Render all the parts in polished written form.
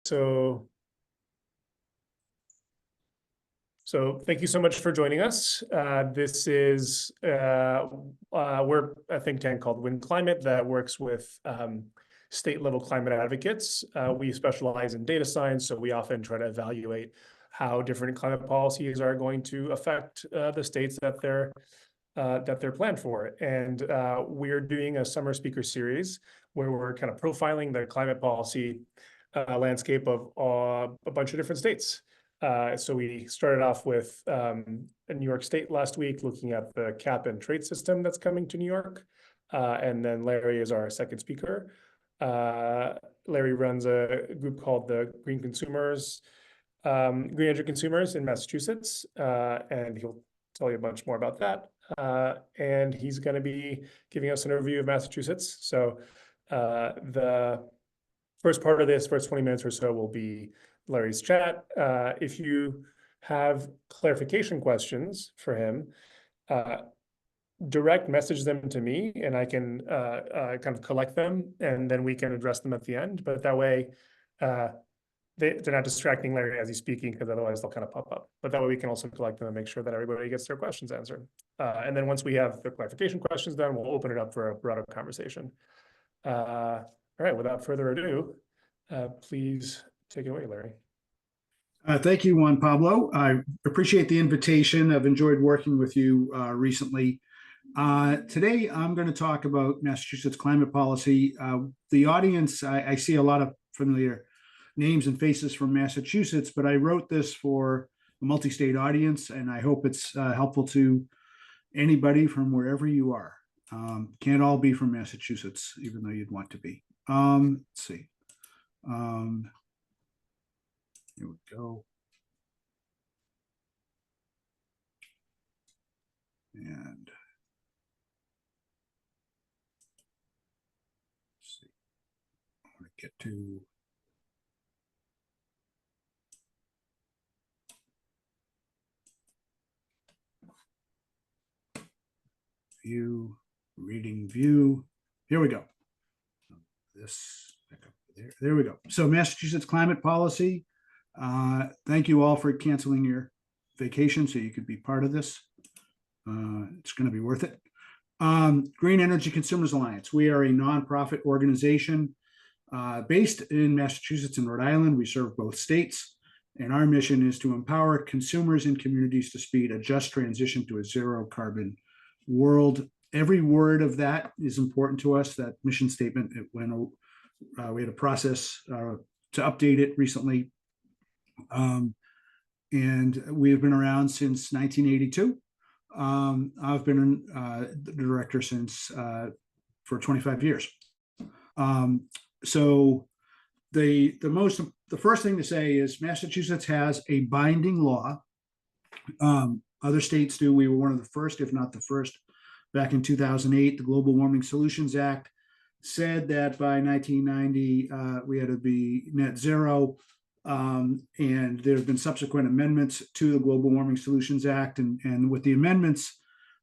So thank you so much for joining us. This is, we're a think tank called Wind Climate that works with state level climate advocates. We specialize in data science, so we often try to evaluate how different climate policies are going to affect the states that they're planned for. And we're doing a summer speaker series where we're kind of profiling the climate policy landscape of a bunch of different states. So we started off with New York State last week, looking at the cap and trade system that's coming to New York. And then Larry is our second speaker. Larry runs a group called the Green Energy Consumers in Massachusetts, and he'll tell you a bunch more about that. And he's going to be giving us an overview of Massachusetts. So the first part of this, first 20 minutes or so, will be Larry's chat. If you have clarification questions for him, direct message them to me and I can kind of collect them, and then we can address them at the end. But that way, they're not distracting Larry as he's speaking, because otherwise they'll kind of pop up. But that way we can also collect them and make sure that everybody gets their questions answered. And then once we have the clarification questions done, we'll open it up for a broader conversation. All right, without further ado, please take it away, Larry. Thank you, Juan Pablo. I appreciate the invitation. I've enjoyed working with you recently. Today, I'm going to talk about Massachusetts climate policy. The audience, I see a lot of familiar names and faces from Massachusetts, but I wrote this for a multi-state audience, and I hope it's helpful to anybody from wherever you are. Can't all be from Massachusetts, even though you'd want to be. Let's see. Here we go. And let's see. I want to get to view, reading view. Here we go. This, there we go. So Massachusetts climate policy. Thank you all for canceling your vacation so you could be part of this. It's going to be worth it. Green Energy Consumers Alliance. We are a nonprofit organization based in Massachusetts and Rhode Island. We serve both states, and our mission is to empower consumers and communities to speed a just transition to a zero carbon world. Every word of that is important to us. That mission statement, we had a process to update it recently. And we have been around since 1982. I've been the director since for 25 years. So the first thing to say is Massachusetts has a binding law. Other states do. We were one of the first, if not the first. Back in 2008, the Global Warming Solutions Act said that by 1990 we had to be net zero. And there have been subsequent amendments to the Global Warming Solutions Act. And with the amendments,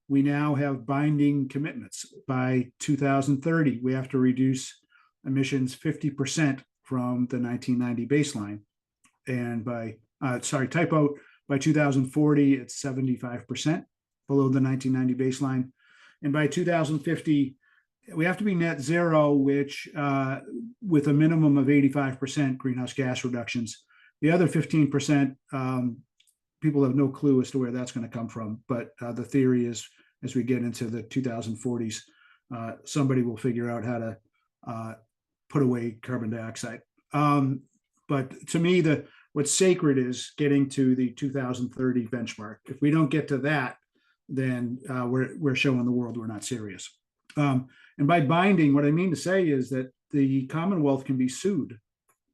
we now have binding commitments. By 2030, we have to reduce emissions 50% from the 1990 baseline. And by 2040, it's 75% below the 1990 baseline. And by 2050, we have to be net zero, which with a minimum of 85% greenhouse gas reductions. The other 15%, people have no clue as to where that's going to come from. But the theory is, as we get into the 2040s, somebody will figure out how to put away carbon dioxide. But to me, what's sacred is getting to the 2030 benchmark. If we don't get to that, then we're showing the world we're not serious. And by binding, what I mean to say is that the Commonwealth can be sued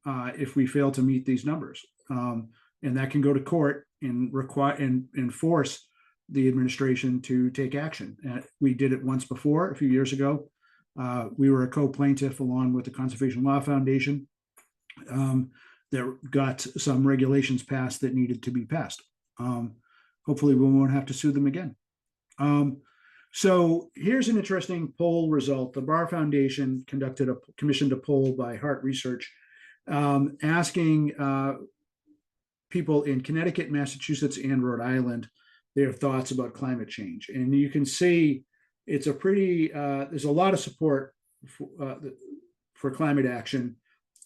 if we fail to meet these numbers. And that can go to court and require and force the administration to take action. We did it once before, a few years ago. We were a co-plaintiff along with the Conservation Law Foundation that got some regulations passed that needed to be passed. Hopefully we won't have to sue them again. So here's an interesting poll result. The Barr Foundation commissioned a poll by Hart Research asking people in Connecticut, Massachusetts, and Rhode Island their thoughts about climate change. And you can see it's a pretty, there's a lot of support for climate action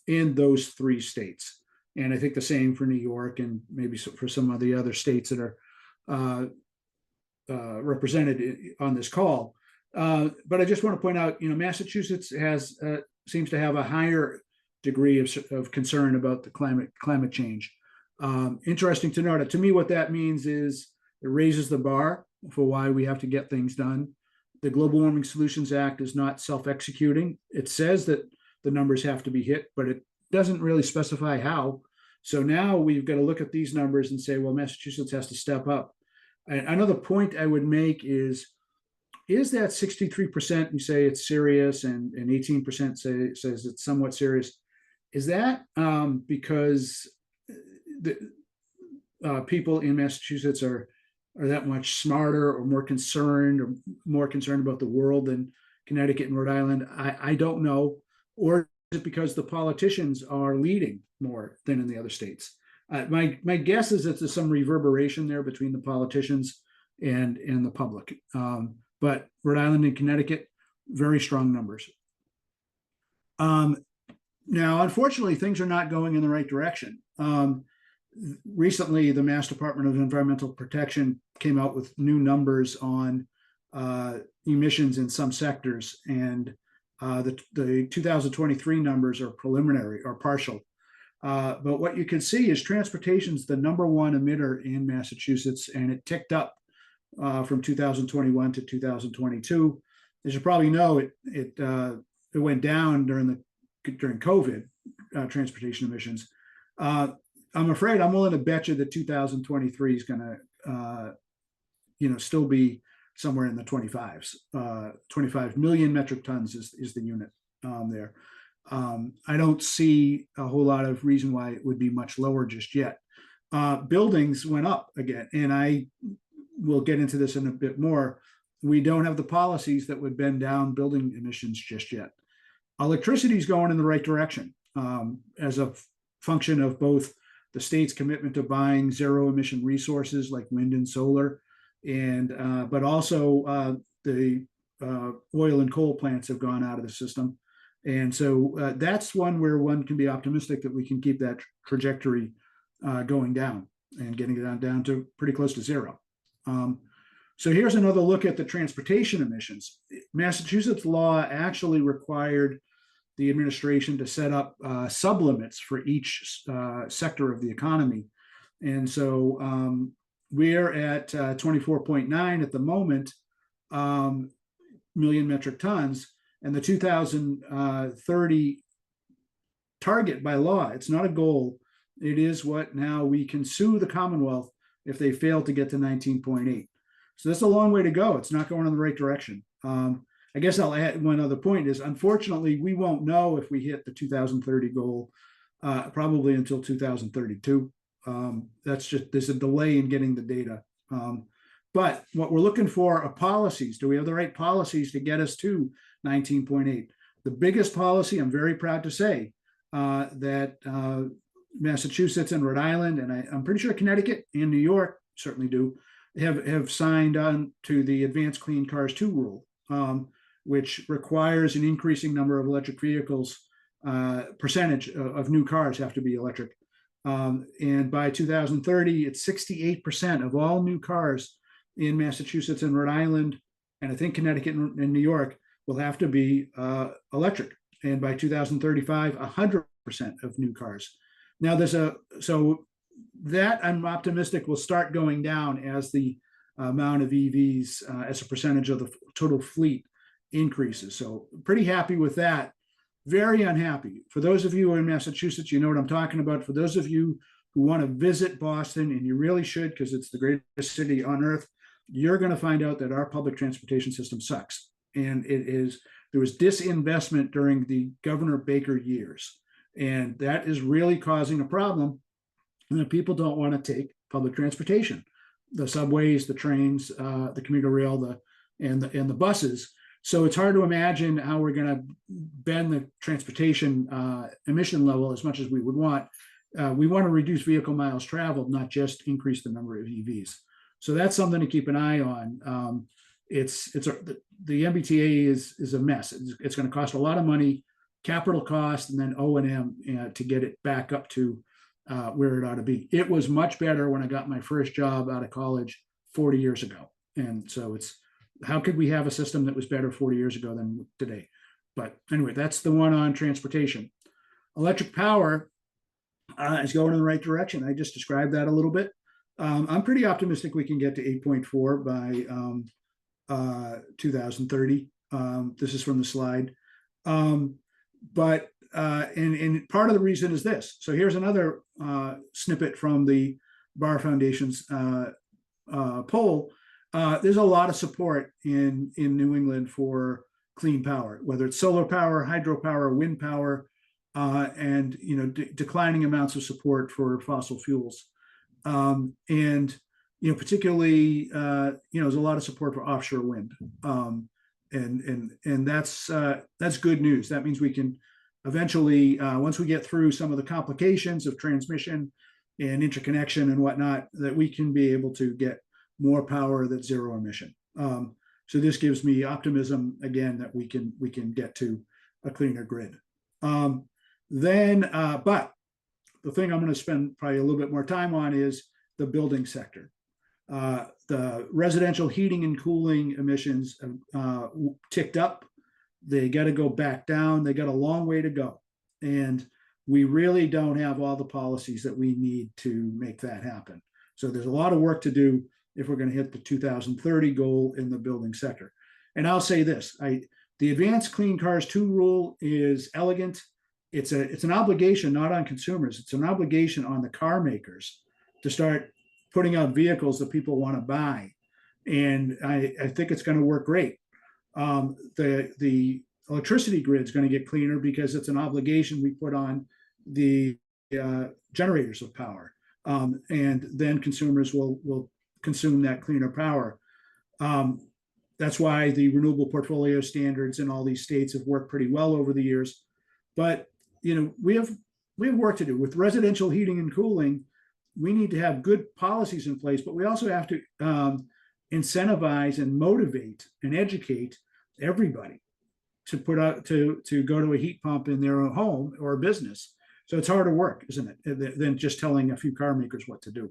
in those 3 states. And I think the same for New York and maybe for some of the other states that are represented on this call. But I just want to point out, Massachusetts has seems to have a higher degree of concern about the climate change. Interesting to note. To me, what that means is it raises the bar for why we have to get things done. The Global Warming Solutions Act is not self-executing. It says that the numbers have to be hit, but it doesn't really specify how. So now we've got to look at these numbers and say, well, Massachusetts has to step up. And another point I would make is that 63% you say it's serious and 18% says it's somewhat serious? Is that because the people in Massachusetts are that much smarter or more concerned about the world than Connecticut and Rhode Island? I don't know. Or is it because the politicians are leading more than in the other states? My guess is that there's some reverberation there between the politicians and the public. But Rhode Island and Connecticut, very strong numbers. Now, unfortunately, things are not going in the right direction. Recently, the Mass Department of Environmental Protection came out with new numbers on emissions in some sectors, and the 2023 numbers are preliminary or partial. But what you can see is transportation's the #1 emitter in Massachusetts, and it ticked up from 2021 to 2022. As you probably know, it went down during COVID, transportation emissions. I'm afraid I'm willing to bet you that 2023 is going to, still be somewhere in the 25s. 25 million metric tons is the unit there. I don't see a whole lot of reason why it would be much lower just yet. Buildings went up again, and I will get into this in a bit more. We don't have the policies that would bend down building emissions just yet. Electricity is going in the right direction as a function of both the state's commitment to buying zero emission resources like wind and solar, and but also the oil and coal plants have gone out of the system. And so that's one where one can be optimistic that we can keep that trajectory going down and getting it down to pretty close to zero. So here's another look at the transportation emissions. Massachusetts law actually required the administration to set up sublimits for each sector of the economy. And so we're at 24.9 at the moment, million metric tons. And the 2030 target by law, it's not a goal. It is what now we can sue the Commonwealth if they fail to get to 19.8. So that's a long way to go. It's not going in the right direction. I guess I'll add one other point is, unfortunately, we won't know if we hit the 2030 goal probably until 2032. That's just, there's a delay in getting the data. But what we're looking for are policies. Do we have the right policies to get us to 19.8? The biggest policy, I'm very proud to say, that Massachusetts and Rhode Island, and I'm pretty sure Connecticut and New York certainly do, have signed on to the Advanced Clean Cars 2 rule, which requires an increasing number of electric vehicles, percentage of new cars have to be electric. And by 2030, it's 68% of all new cars in Massachusetts and Rhode Island, and I think Connecticut and New York will have to be electric. And by 2035, 100% of new cars. Now so that I'm optimistic will start going down as the amount of EVs as a percentage of the total fleet increases. So pretty happy with that. Very unhappy. For those of you who are in Massachusetts, you know what I'm talking about. For those of you who want to visit Boston, and you really should because it's the greatest city on earth, you're going to find out that our public transportation system sucks. And there was disinvestment during the Governor Baker years. And that is really causing a problem. And people don't want to take public transportation, the subways, the trains, the commuter rail, and the buses. So it's hard to imagine how we're going to bend the transportation emission level as much as we would want. We want to reduce vehicle miles traveled, not just increase the number of EVs. So that's something to keep an eye on. The MBTA is a mess. It's going to cost a lot of money, capital cost, and then O&M to get it back up to where it ought to be. It was much better when I got my first job out of college 40 years ago. And so how could we have a system that was better 40 years ago than today? But anyway, that's the one on transportation. Electric power is going in the right direction. I just described that a little bit. I'm pretty optimistic we can get to 8.4 by 2030. This is from the slide. But part of the reason is this. So here's another snippet from the Bar Foundation's poll. There's a lot of support in New England for clean power, whether it's solar power, hydropower, wind power, and declining amounts of support for fossil fuels. And particularly there's a lot of support for offshore wind, and that's good news. That means we can eventually, once we get through some of the complications of transmission and interconnection and whatnot, that we can be able to get more power that's zero emission. So this gives me optimism again that we can get to a cleaner grid. But the thing I'm going to spend probably a little bit more time on is the building sector. The residential heating and cooling emissions ticked up. They got to go back down. They got a long way to go. And we really don't have all the policies that we need to make that happen. So there's a lot of work to do if we're going to hit the 2030 goal in the building sector. And I'll say this, the Advanced Clean Cars 2 rule is elegant. It's an obligation not on consumers. It's an obligation on the car makers to start putting out vehicles that people want to buy. And I think it's going to work great. The electricity grid is going to get cleaner because it's an obligation we put on the generators of power. And then consumers will consume that cleaner power. That's why the renewable portfolio standards in all these states have worked pretty well over the years. But we have work to do with residential heating and cooling. We need to have good policies in place, but we also have to incentivize and motivate and educate everybody to go to a heat pump in their own home or business. So it's harder work, isn't it, than just telling a few car makers what to do.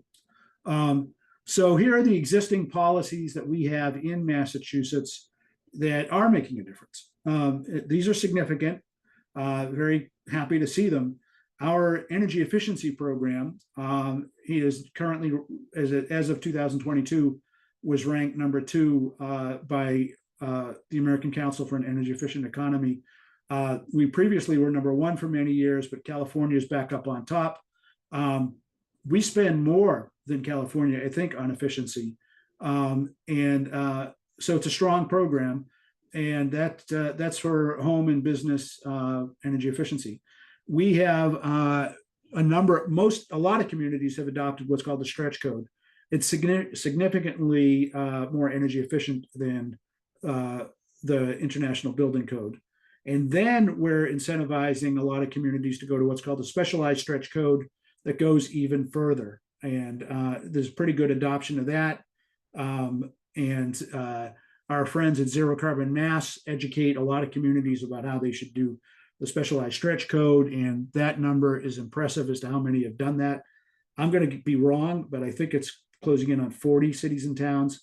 So here are the existing policies that we have in Massachusetts that are making a difference. These are significant. Very happy to see them. Our energy efficiency program is currently, as of 2022, was ranked number 2 by the American Council for an Energy Efficient Economy. We previously were number 1 for many years, but California is back up on top. We spend more than California, I think, on efficiency. So it's a strong program, and that's for home and business energy efficiency. We have a lot of communities have adopted what's called the stretch code. It's significantly more energy efficient than the International Building Code. And then we're incentivizing a lot of communities to go to what's called the specialized stretch code that goes even further. And there's pretty good adoption of that. Our friends at Zero Carbon Mass educate a lot of communities about how they should do the specialized stretch code. And that number is impressive as to how many have done that. I'm going to be wrong, but I think it's closing in on 40 cities and towns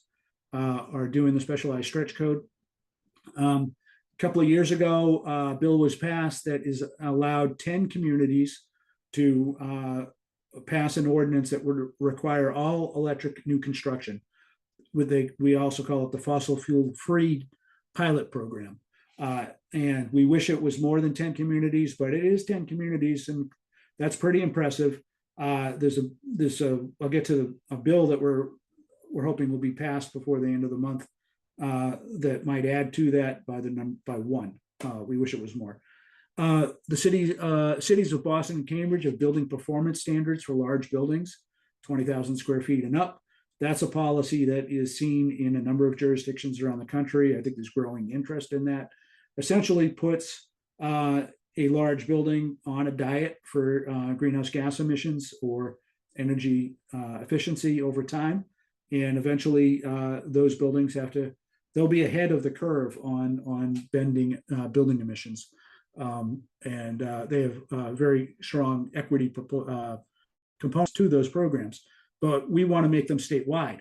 are doing the specialized stretch code. A couple of years ago, a bill was passed that is allowed 10 communities to pass an ordinance that would require all electric new construction. We also call it the fossil fuel free pilot program. And we wish it was more than 10 communities, but it is 10 communities, and that's pretty impressive. I'll get to a bill that we're hoping will be passed before the end of the month that might add to that by 1. We wish it was more. The cities of Boston and Cambridge have building performance standards for large buildings, 20,000 square feet and up. That's a policy that is seen in a number of jurisdictions around the country. I think there's growing interest in that. Essentially puts a large building on a diet for greenhouse gas emissions or energy efficiency over time. And eventually those buildings they'll be ahead of the curve on bending building emissions. And they have very strong equity components to those programs, but we want to make them statewide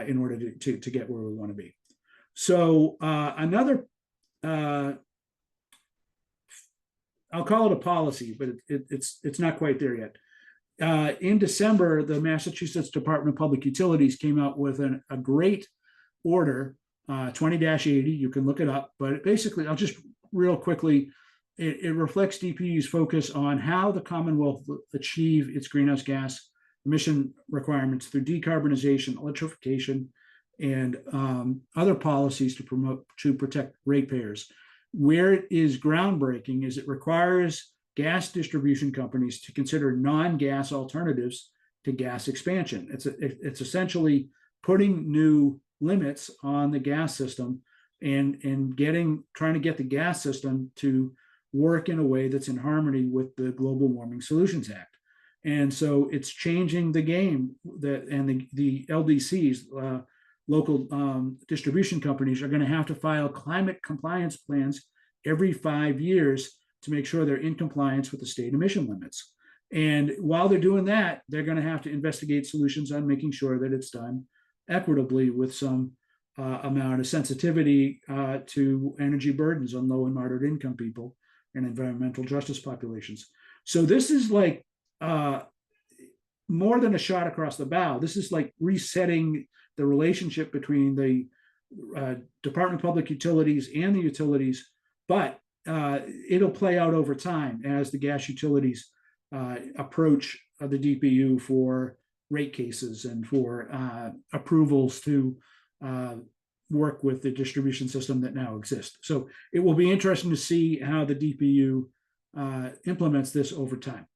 in order to get where we want to be. So another, I'll call it a policy, but it's not quite there yet. In December, the Massachusetts Department of Public Utilities came out with a great order, 20-80. You can look it up, but basically, I'll just real quickly, it reflects DPU's focus on how the Commonwealth will achieve its greenhouse gas emission requirements through decarbonization, electrification, and other policies to protect ratepayers. Where it is groundbreaking is it requires gas distribution companies to consider non-gas alternatives to gas expansion. It's essentially putting new limits on the gas system and trying to get the gas system to work in a way that's in harmony with the Global Warming Solutions Act. And so it's changing the game and the LDCs, local distribution companies, are going to have to file climate compliance plans every 5 years to make sure they're in compliance with the state emission limits. And while they're doing that, they're going to have to investigate solutions on making sure that it's done equitably with some amount of sensitivity to energy burdens on low and moderate income people and environmental justice populations. So this is like more than a shot across the bow. This is like resetting the relationship between the Department of Public Utilities and the utilities, but it'll play out over time as the gas utilities approach the DPU for rate cases and for approvals to work with the distribution system that now exists. So it will be interesting to see how the DPU implements this over time.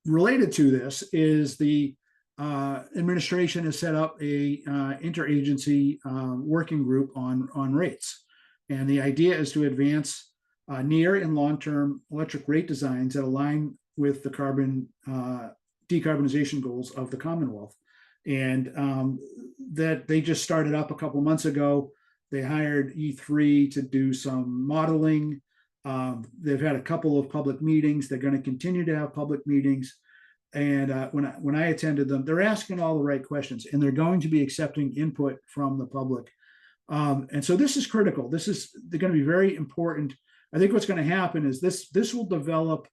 Related to this is the administration has set up a interagency working group on rates. And the idea is to advance near and long-term electric rate designs that align with the carbon decarbonization goals of the Commonwealth. And that they just started up a couple months ago. They hired E3 to do some modeling. They've had a couple of public meetings. They're going to continue to have public meetings. And when I attended them, they're asking all the right questions, and they're going to be accepting input from the public. And so this is critical. They're going to be very important. I think what's going to happen is this will develop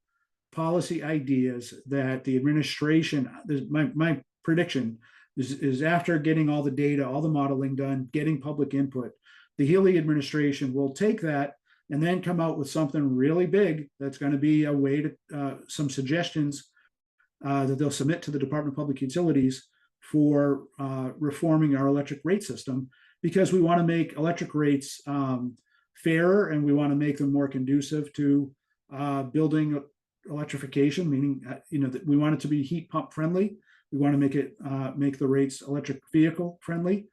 policy ideas that the administration, my prediction is after getting all the data, all the modeling done, getting public input, the Healy administration will take that and then come out with something really big that's going to be a way to some suggestions that they'll submit to the Department of Public Utilities for reforming our electric rate system, because we want to make electric rates fairer, and we want to make them more conducive to building electrification, meaning that we want it to be heat pump friendly. We want to make the rates electric vehicle friendly.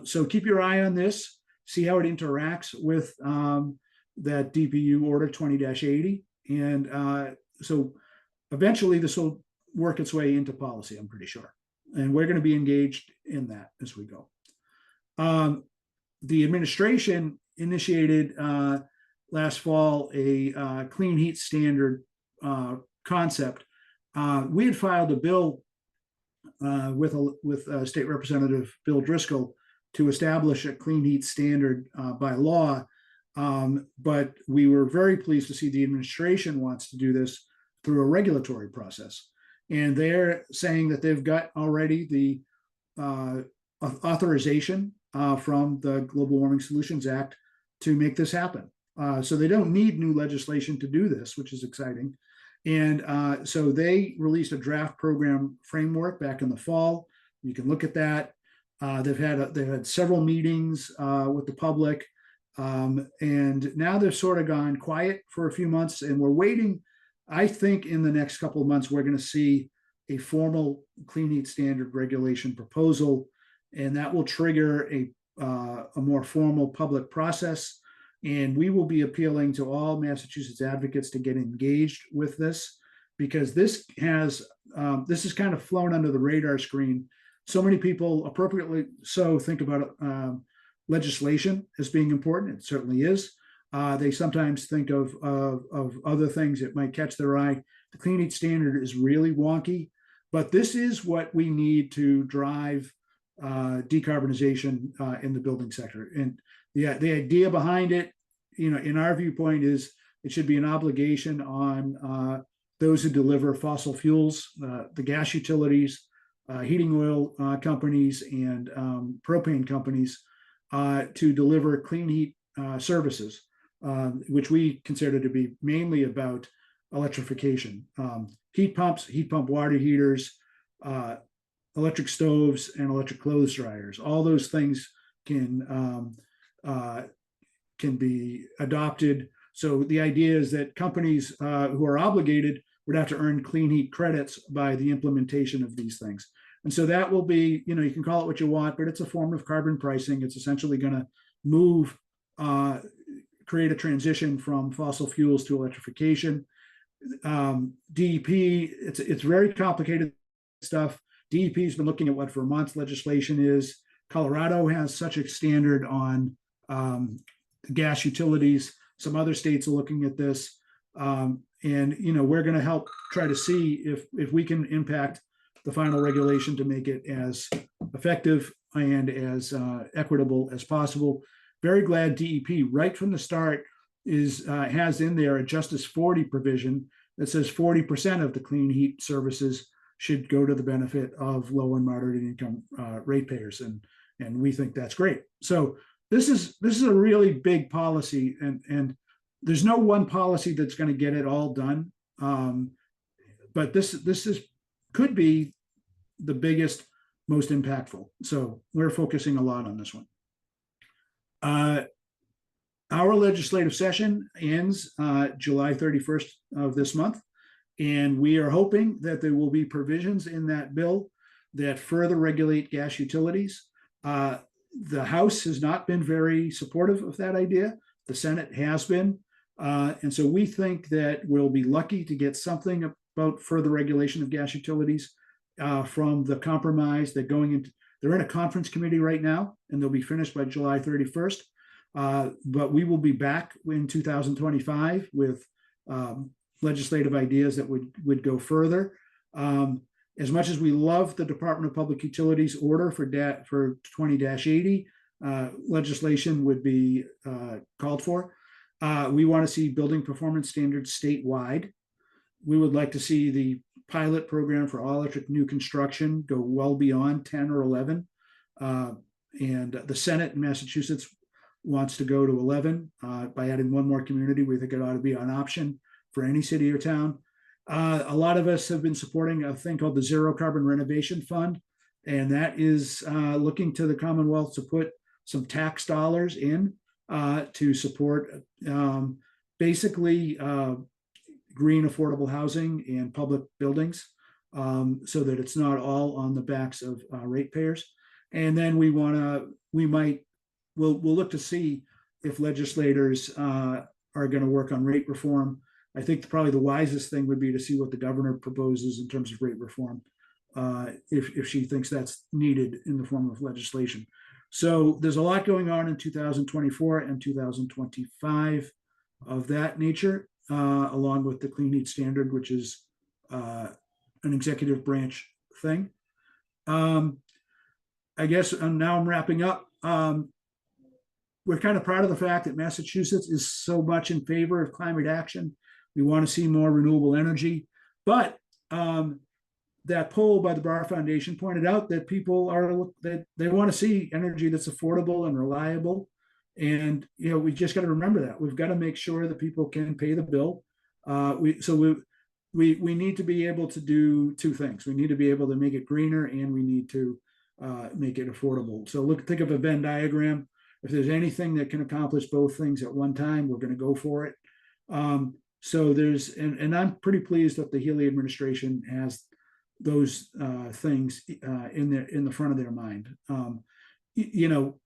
So keep your eye on this, see how it interacts with that DPU order 20-80. And so eventually this will work its way into policy, I'm pretty sure. And we're going to be engaged in that as we go. The administration initiated last fall a clean heat standard concept. We had filed a bill with State Representative Bill Driscoll to establish a clean heat standard by law. But we were very pleased to see the administration wants to do this through a regulatory process. And they're saying that they've got already the authorization from the Global Warming Solutions Act to make this happen. So they don't need new legislation to do this, which is exciting. And so they released a draft program framework back in the fall. You can look at that. They've had several meetings with the public. And now they've sort of gone quiet for a few months, and we're waiting. I think in the next couple of months, we're going to see a formal clean heat standard regulation proposal, and that will trigger a more formal public process. And we will be appealing to all Massachusetts advocates to get engaged with this, because this has kind of flown under the radar screen. So many people, appropriately so, think about legislation as being important. It certainly is. They sometimes think of other things that might catch their eye. The clean heat standard is really wonky, but this is what we need to drive decarbonization in the building sector. And the idea behind it, in our viewpoint, is it should be an obligation on those who deliver fossil fuels, the gas utilities, heating oil companies, and propane companies to deliver clean heat services, which we consider to be mainly about electrification. Heat pumps, heat pump water heaters, electric stoves, and electric clothes dryers. All those things can be adopted. So the idea is that companies who are obligated would have to earn clean heat credits by the implementation of these things. And so that will be, you can call it what you want, but it's a form of carbon pricing. It's essentially going to move, create a transition from fossil fuels to electrification. DEP, it's very complicated stuff. DEP has been looking at what Vermont's legislation is. Colorado has such a standard on gas utilities. Some other states are looking at this. And we're going to help try to see if we can impact the final regulation to make it as effective and as equitable as possible. Very glad DEP right from the start has in there a Justice 40 provision that says 40% of the clean heat services should go to the benefit of low and moderate income ratepayers, and we think that's great. So this is a really big policy, and there's no one policy that's going to get it all done. But this could be the biggest, most impactful. So we're focusing a lot on this one. Our legislative session ends July 31st of this month, and we are hoping that there will be provisions in that bill that further regulate gas utilities. The House has not been very supportive of that idea. The Senate has been. And so we think that we'll be lucky to get something about further regulation of gas utilities from the compromise that they're in a conference committee right now, and they'll be finished by July 31st. But we will be back in 2025 with legislative ideas that would go further. As much as we love the Department of Public Utilities order for 20-80, legislation would be called for. We want to see building performance standards statewide. We would like to see the pilot program for all electric new construction go well beyond 10 or 11. And the Senate in Massachusetts wants to go to 11 by adding one more community. We think it ought to be an option for any city or town. A lot of us have been supporting a thing called the Zero Carbon Renovation Fund, and that is looking to the Commonwealth to put some tax dollars in to support basically green affordable housing and public buildings, so that it's not all on the backs of ratepayers. And then we'll look to see if legislators are going to work on rate reform. I think probably the wisest thing would be to see what the governor proposes in terms of rate reform, if she thinks that's needed in the form of legislation. So there's a lot going on in 2024 and 2025 of that nature, along with the Clean Heat Standard, which is an executive branch thing. I guess now I'm wrapping up. We're kind of proud of the fact that Massachusetts is so much in favor of climate action. We want to see more renewable energy, but that poll by the Barr Foundation pointed out that they want to see energy that's affordable and reliable. And we just got to remember that we've got to make sure that people can pay the bill. We need to be able to do two things. We need to be able to make it greener, and we need to make it affordable. So think of a Venn diagram. If there's anything that can accomplish both things at one time, we're going to go for it. So and I'm pretty pleased that the Healy administration has those things in the front of their mind. You know,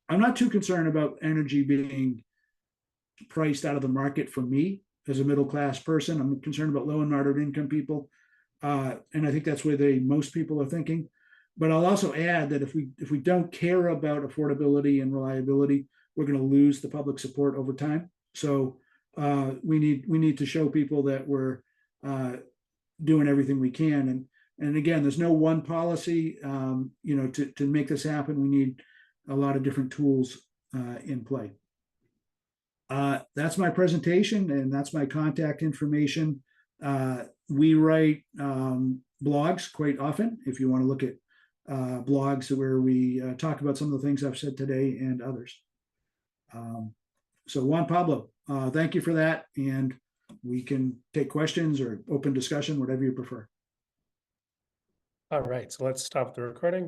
I'm not too concerned about energy being priced out of the market for me as a middle class person. I'm concerned about low and moderate income people, and I think that's where most people are thinking. But I'll also add that if we don't care about affordability and reliability, we're going to lose the public support over time. So we need to show people that we're doing everything we can. And again, there's no one policy. You know, to make this happen, we need a lot of different tools in play. That's my presentation, and that's my contact information. We write blogs quite often. If you want to look at blogs where we talk about some of the things I've said today and others. So Juan Pablo, thank you for that, and we can take questions or open discussion, whatever you prefer. All right, so let's stop the recording.